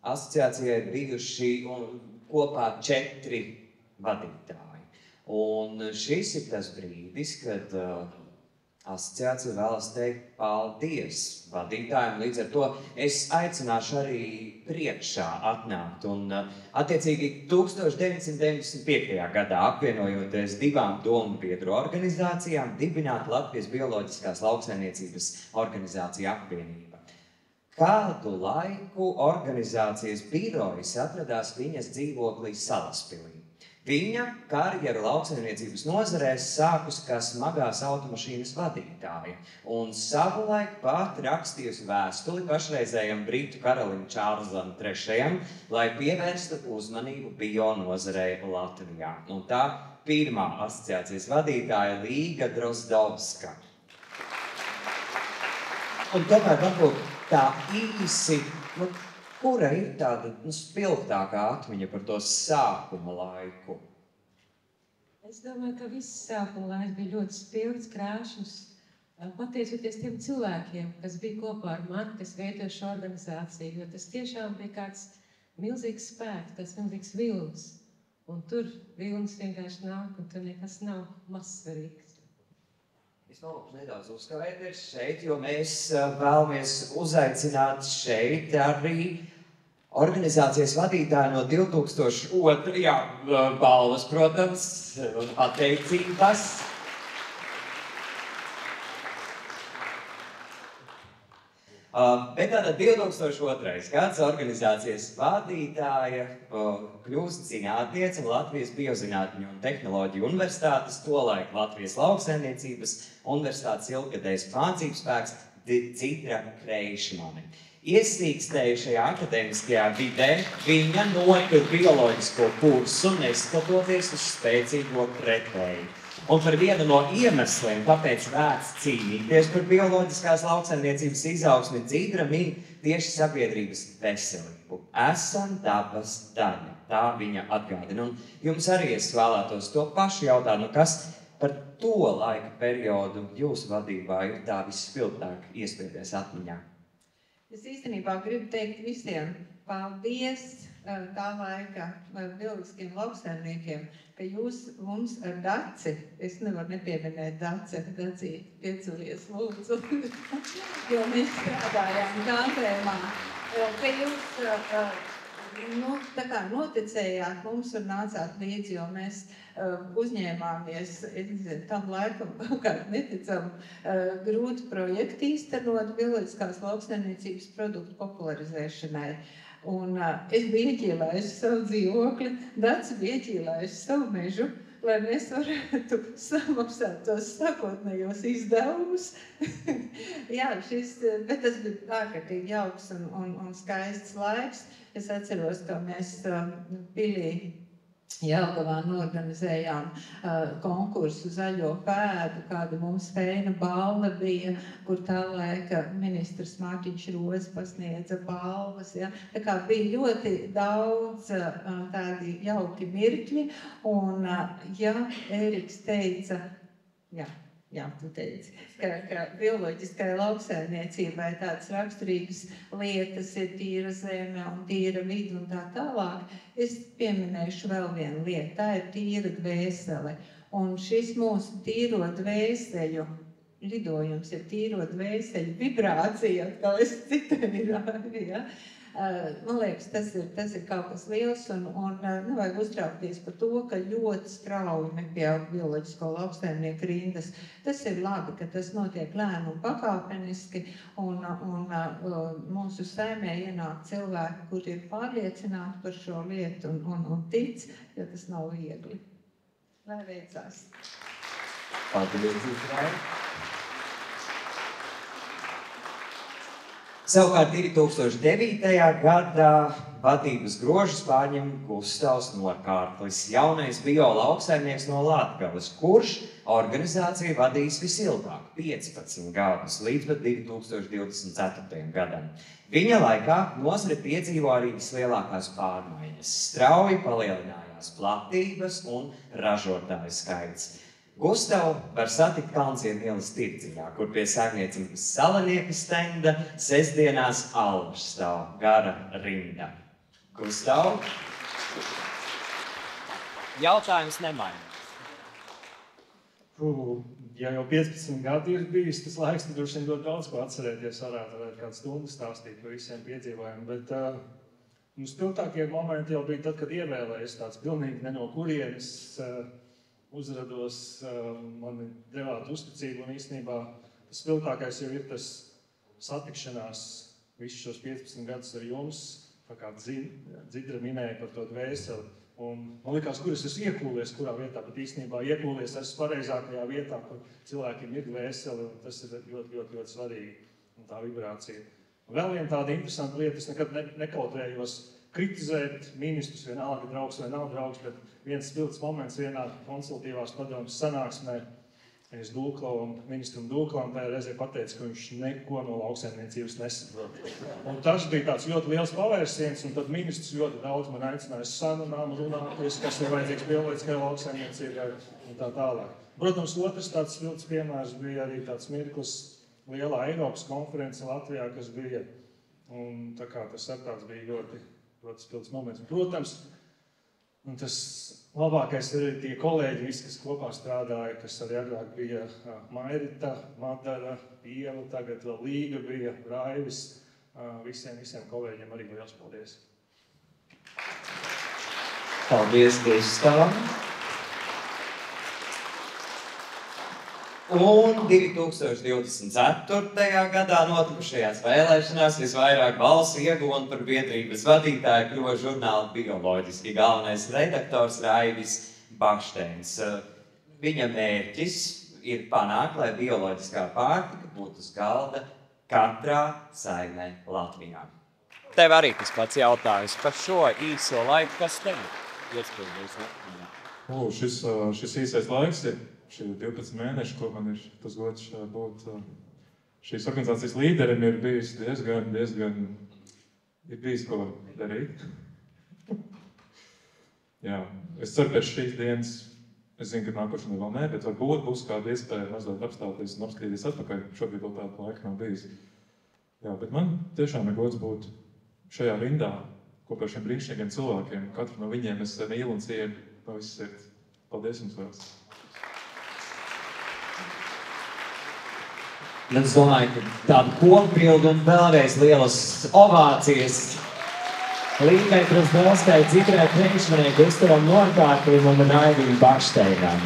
asociācijai ir bijuši kopā 4 vadītāji. Un šis ir tas brīdis, kad asociācija vēlas teikt paldies vadītājiem. Līdz ar to es aicināšu arī priekšā atnākt. Un, attiecīgi, 1995. gadā apvienojoties 2 domu biedru organizācijām, dibināt Latvijas bioloģiskās lauksaimniecības organizācija apvienība. Kādu laiku organizācijas birojas atradās viņas dzīvoklī Salaspilī. Viņa karjeru lauksaimniecības nozarēs sākus kā smagās automašīnas vadītāja un savulaik pat rakstījusi vēstuli pašreizējam Britu karalim Čārlzam III, lai pievērstu uzmanību bionozarei Latvijā. Un tā pirmā asociācijas vadītāja Līga Drozdovska. Un tomēr varbūt tā īsi, kura ir tāda spilgtākā atmiņa par to sākuma laiku? Es domāju, ka viss sākuma laiks bija ļoti spilgts, krāšņs, pateicoties tiem cilvēkiem, kas bija kopā ar mani, kas veidoja šo organizāciju, jo tas tiešām bija kāds milzīgs spēks, tāds milzīgs vilnis. Un tur vilnis vienkārši nāk, un tur nekas nav mazsvarīgs. Es vēlos nedaudz uzkavēties šeit, jo mēs vēlamies uzaicināt šeit arī organizācijas vadītāju no 2002. Balvas, protams, un pateicības. Bet tātad 2002. gads organizācijas vadītāja kļūst zinātniece Latvijas Biozinātņu un tehnoloģiju universitātes, tolaik Latvijas lauksaimniecības universitātes ilggadējs mācības spēks Dzidra Kreišmane. Iesīkstējušajā akadēmiskajā vidē viņa notur bioloģisko kursu, neskatoties uz spēcīgo pretēju. Un par vienu no iemesliem, kāpēc vērts cīnīties par bioloģiskās lauksaimniecības izaugsmi, Dzidra min tieši sabiedrības veselību. Esam dabas daļa, tā viņa atgādina. Un jums arī es vēlētos to pašu jautāt, kas par to laika periodu jūsu vadībā ir tā visspilgtāk iespēties atmiņā? Es īstenībā gribu teikt visiem paldies tā laika bioloģiskiem lauksaimniekiem, ka jūs mums ar Daci, es nevaru nepieminēt Daci piecelies lūdzu, jo mēs strādājām tandēmā, ka jūs tā kā noticējāt mums un nācāt līdzi, jo mēs uzņēmāmies tam laikam kādu neticamu grūtu projektu īstenot bioloģiskās lauksaimniecības produktu popularizēšanai. Un es biju ieķīlējusi savu dzīvokli, Daci bija ieķīlējusi savu mežu, lai mēs varētu samaksāt tos sākotnējos izdevumus. Jā, bet tas bija ārkārtīgi jauks un skaists laiks. Es atceros, ka mēs pilī Jelgavā norganizējām konkursu Zaļo pēdu, kāda mums Feina balva bija, kur tā laika ministrs Mārtiņš Roze pasniedza balvas. Ja? Tā kā bija ļoti daudz tādi jauki mirkļi, un ja Ēriks teica, jā, tu teici, ka bioloģiskai lauksaimniecībai tādas raksturīgas lietas ir tīra zeme un tīra vide un tā tālāk. Es pieminēšu vēl vienu lietu, tā ir tīra dvēsele. Un šis mūsu tīro dvēseļu lidojums ir tīro dvēseļu vibrācija, kā es citēju, ja? Man liekas, tas ir kaut kas liels un nevajag uztraukties par to, ka ļoti strauji nepieaug bioloģisko lauksaimnieku rindas. Tas ir labi, ka tas notiek lēni un pakāpeniski un mūsu saimē ienāk cilvēki, kuri ir pārliecināti par šo lietu un tic, jo tas nav viegli. Lai veicās. Paldies, Savukārt 2009. gadā vadības grožus pārņem Gustavs Nokārklis, jaunais biolaukssaimnieks no Latgales, kurš organizāciju vadīs visilgāk, 15 gadus, līdz pat 2024. gadam. Viņa laikā nozare piedzīvo arī vislielākās pārmaiņas. Strauji palielinājās platības un ražotāju skaits. Gustavu var satikt Kalnziemu ielas tirdziņā, kur pie saimniecības salanieka stenda sestdienās alvas stāv gara rinda. Gustav. Jautājums nemainās. Ja jau 15 gadi ir bijis tas laiks, tad droši vien ļoti daudz ko atcerēties varētu kādu stundu stāstīt par visiem piedzīvājumiem, bet spilgtākie momenti jau bija tad, kad ievēlējies tāds pilnīgi ne no kurienes uzrados, mani devāt uzticību un īstenībā tas spilgtākais jau ir tas satikšanās visus šos 15 gadus ar jums, tā kā Dzidra minēja par to dvēseli. Un man likās, kur es esmu iekūlies, kurā vietā, bet īstenībā iekūlies esmu pareizākajā vietā, kur cilvēkiem ir dvēseli, un tas ir ļoti, ļoti, ļoti svarīgi, un tā vibrācija. Un vēl viena tāda interesanta lieta, es nekad nekautrējos kritizēt ministrus, vienalga draugs vai nav draugs, bet viens spilgts moments vienā konsultīvās padomas sanāksmē, es Dūklam, ministram Dūklam tajā reizē pateicu, ka viņš neko no lauksaimniecības nesaprot. Un tas bija tāds ļoti liels pavērsiens, un tad ministrs ļoti daudz man aicināja sarunām runāties, kas ir vajadzīgs bioloģiskai lauksaimniecībai un tā tālāk. Protams, otrs tāds spilgts piemērs bija arī tāds mirklis lielā Eiropas konference Latvijā, kas bija, un tā kā tas tāds bija ļoti, ļoti spilgts moments. Protams, un tas labākais ir arī tie kolēģi, visi, kas kopā strādāja, kas arī agrāk bija Mairita, Madara, Ieva, tagad vēl Līga bija, Raivis. Visiem kolēģiem arī liels paldies. Paldies, Gustav. Un 2024. gadā notikušajās vēlēšanās visvairāk balsu ieguva un par biedrības vadītāju kļuva žurnāla Bioloģiski galvenais redaktors Raivis Bakšteins. Viņa mērķis ir panākt, lai bioloģiskā pārtika būtu uz galda katrā saimē Latvijā. Tev arī tas pats jautājums par šo īso laiku, kas tev iespējams Latvijā? Šis īsais laiks ir šie 12 mēneši, ko man ir tas gods būt šīs organizācijas līderim, ir bijis diezgan ir bijis ko darīt. Jā, es ceru pēc šīs dienas, es zinu, ka nākošanai vēl nē, bet varbūt būs kāda iespēja mazliet apstāties un apskatīties atpakaļ. Šobrīd vēl tāda laika nav bijis. Jā, bet man tiešām ir gods būt šajā rindā kopā ar šiem brīnišķīgiem cilvēkiem. Katru no viņiem es mīlu un cienu no visas sirds. Paldies jums vēl! Es domāju, ka tādu kopbildu un vēlreiz lielas ovācijas Līgai Krasdelskai, Dzidrai Kreišmanai, Gustavam Norkārtim un Raivim Bakšteinam.